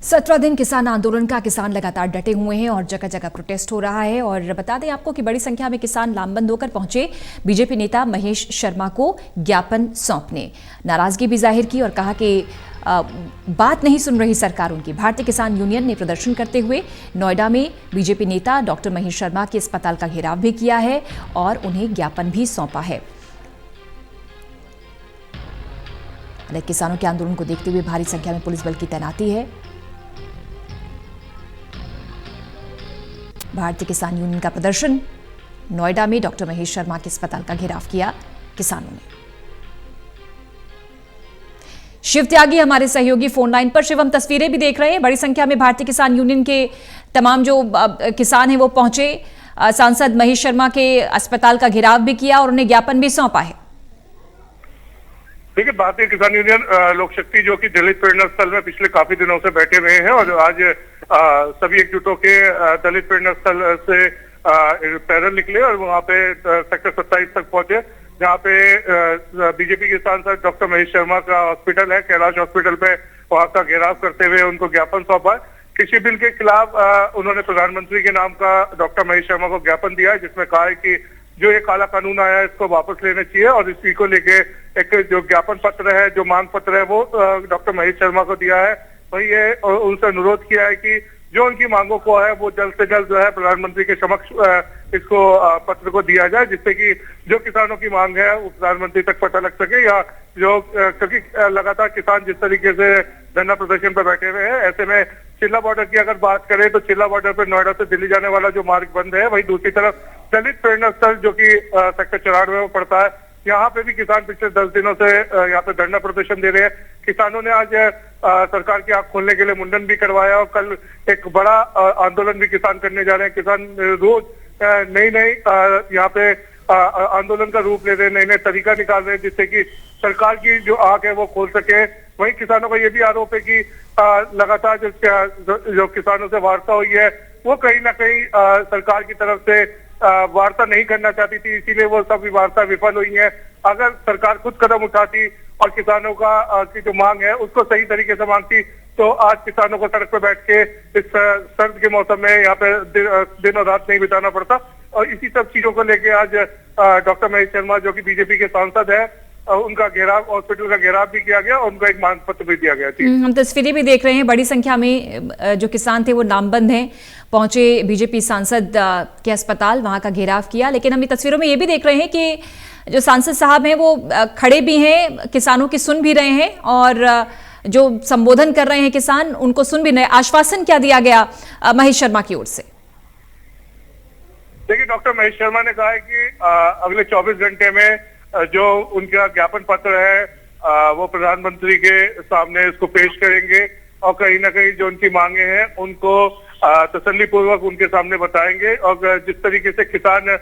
17 दिन किसान आंदोलन का किसान लगातार डटे हुए हैं और जगह जगह प्रोटेस्ट हो रहा है। और बता दें आपको कि बड़ी संख्या में किसान लामबंद होकर पहुंचे बीजेपी नेता महेश शर्मा को ज्ञापन सौंपने। नाराजगी भी जाहिर की और कहा कि बात नहीं सुन रही सरकार उनकी। भारतीय किसान यूनियन ने प्रदर्शन करते हुए नोएडा में बीजेपी नेता डॉक्टर महेश शर्मा के अस्पताल का घेराव भी किया है और उन्हें ज्ञापन भी सौंपा है। किसानों के आंदोलन को देखते हुए भारी संख्या में पुलिस बल की तैनाती है। भारतीय किसान यूनियन का प्रदर्शन, नोएडा में डॉक्टर महेश शर्मा के अस्पताल का घेराव किया किसानों ने। शिव त्यागी हमारे सहयोगी फोन लाइन पर। शिव, हम तस्वीरें भी देख रहे हैं, बड़ी संख्या में भारतीय किसान यूनियन के तमाम जो किसान हैं वो पहुंचे, सांसद महेश शर्मा के अस्पताल का घेराव भी किया और उन्हें ज्ञापन भी सौंपा है। देखिए, भारतीय किसान यूनियन लोक शक्ति जो कि दलित प्रेरणा स्थल में पिछले काफी दिनों से बैठे हुए हैं और आज सभी एकजुट होके दलित प्रेरणा स्थल से पैदल निकले और वहां पे सेक्टर 27 तक पहुंचे, जहां पे बीजेपी के सांसद डॉक्टर महेश शर्मा का हॉस्पिटल है, कैलाश हॉस्पिटल पे वहां का घेराव करते हुए उनको ज्ञापन सौंपा। कृषि बिल के खिलाफ उन्होंने प्रधानमंत्री के नाम का डॉक्टर महेश शर्मा को ज्ञापन दिया है, जिसमें कहा है कि जो ये काला कानून आया है इसको वापस लेना चाहिए और इसी को लेके एक जो ज्ञापन पत्र है, जो मांग पत्र है, वो डॉक्टर महेश शर्मा को दिया है। वही ये उनसे अनुरोध किया है कि जो उनकी मांगों को है वो जल्द से जल्द जो है प्रधानमंत्री के समक्ष इसको पत्र को दिया जाए, जिससे कि जो किसानों की मांग है वो प्रधानमंत्री तक पता लग सके। या जो क्योंकि लगातार किसान जिस तरीके से धरना प्रदर्शन पर बैठे हुए हैं, ऐसे में चिल्ला बॉर्डर की अगर बात करें तो चिल्ला बॉर्डर पर नोएडा से दिल्ली जाने वाला जो मार्ग बंद है, वही दूसरी तरफ दलित प्रेरणा स्थल जो कि सेक्टर 94 में पड़ता है, यहाँ पे भी किसान पिछले 10 दिनों से यहाँ पे धरना प्रदर्शन दे रहे हैं। किसानों ने आज सरकार की आंख खोलने के लिए मुंडन भी करवाया और कल एक बड़ा आंदोलन भी किसान करने जा रहे हैं। किसान रोज नई यहाँ पे आंदोलन का रूप ले रहे हैं, नए नए तरीका निकाल रहे हैं जिससे कि सरकार की जो आंख है वो खोल सके। वहीं किसानों का ये भी आरोप है कि लगातार जो किसानों से वार्ता हुई है वो कहीं ना कहीं सरकार की तरफ से वार्ता नहीं करना चाहती थी, इसीलिए वो सभी वार्ता विफल हुई है। अगर सरकार खुद कदम उठाती और किसानों का की जो मांग है उसको सही तरीके से मांगती तो आज किसानों को सड़क पर बैठ के इस सर्द के मौसम में यहाँ पे दिन और रात नहीं बिताना पड़ता। और इसी सब चीजों को लेके आज डॉक्टर महेश शर्मा जो कि बीजेपी के सांसद है, उनका घेराव, हॉस्पिटल का घेराव भी किया गया और उनका एक मांग पत्र भी दिया गया। हम तस्वीरें भी देख रहे हैं, बड़ी संख्या में जो किसान थे वो नामबंद हैं, पहुंचे बीजेपी सांसद के अस्पताल, वहां का घेराव किया। लेकिन हम तस्वीरों में ये भी देख रहे हैं कि जो सांसद साहब हैं वो खड़े भी हैं, किसानों की सुन भी रहे हैं और जो संबोधन कर रहे हैं किसान उनको सुन भी रहे। आश्वासन क्या दिया गया महेश शर्मा की ओर से? देखिए, डॉक्टर महेश शर्मा ने कहा है कि अगले 24 घंटे में जो उनका ज्ञापन पत्र है वो प्रधानमंत्री के सामने इसको पेश करेंगे और कहीं ना कहीं जो उनकी मांगे हैं उनको तसल्ली पूर्वक उनके सामने बताएंगे। और जिस तरीके से किसान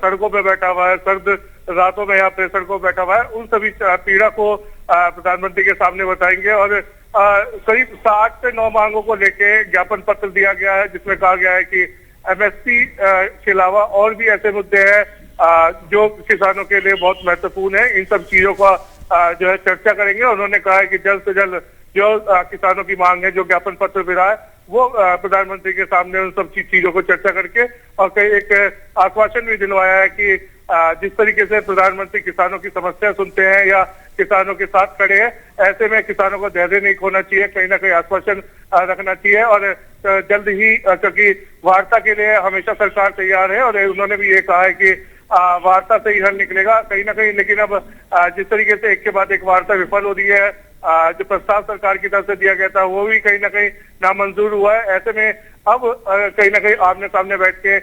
सड़कों पे बैठा हुआ है, सर्द रातों में यहाँ पे सड़कों पे बैठा हुआ है, उन सभी पीड़ा को प्रधानमंत्री के सामने बताएंगे। और करीब 7 से 9 मांगों को लेके ज्ञापन पत्र दिया गया है, जिसमें कहा गया है कि एमएसपी के अलावा और भी ऐसे मुद्दे हैं जो किसानों के लिए बहुत महत्वपूर्ण है। इन सब चीजों का जो है चर्चा करेंगे। उन्होंने कहा है कि जल्द से जल्द जो किसानों की मांग है, जो ज्ञापन पत्र मिला है, वो प्रधानमंत्री के सामने उन सब चीजों को चर्चा करके और कई एक आश्वासन भी दिलवाया है कि जिस तरीके से प्रधानमंत्री किसानों की समस्या सुनते हैं या किसानों के साथ खड़े हैं, ऐसे में किसानों को धैर्य नहीं खोना चाहिए, कहीं ना कहीं आश्वासन रखना चाहिए। और जल्द ही, क्योंकि वार्ता के लिए हमेशा सरकार तैयार है और उन्होंने भी ये कहा है कि वार्ता से ही हल निकलेगा कहीं ना कहीं। लेकिन अब जिस तरीके से एक के बाद एक वार्ता विफल हो रही है, जो प्रस्ताव सरकार की तरफ से दिया गया था वो भी कहीं ना कहीं नामंजूर हुआ है। ऐसे में अब कहीं ना कहीं आमने सामने बैठ के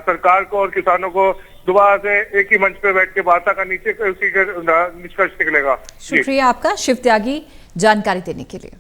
सरकार को और किसानों को दोबारा से एक ही मंच पे बैठ के वार्ता का उसी निष्कर्ष निकलेगा। शुक्रिया आपका शिव त्यागी जानकारी देने के लिए।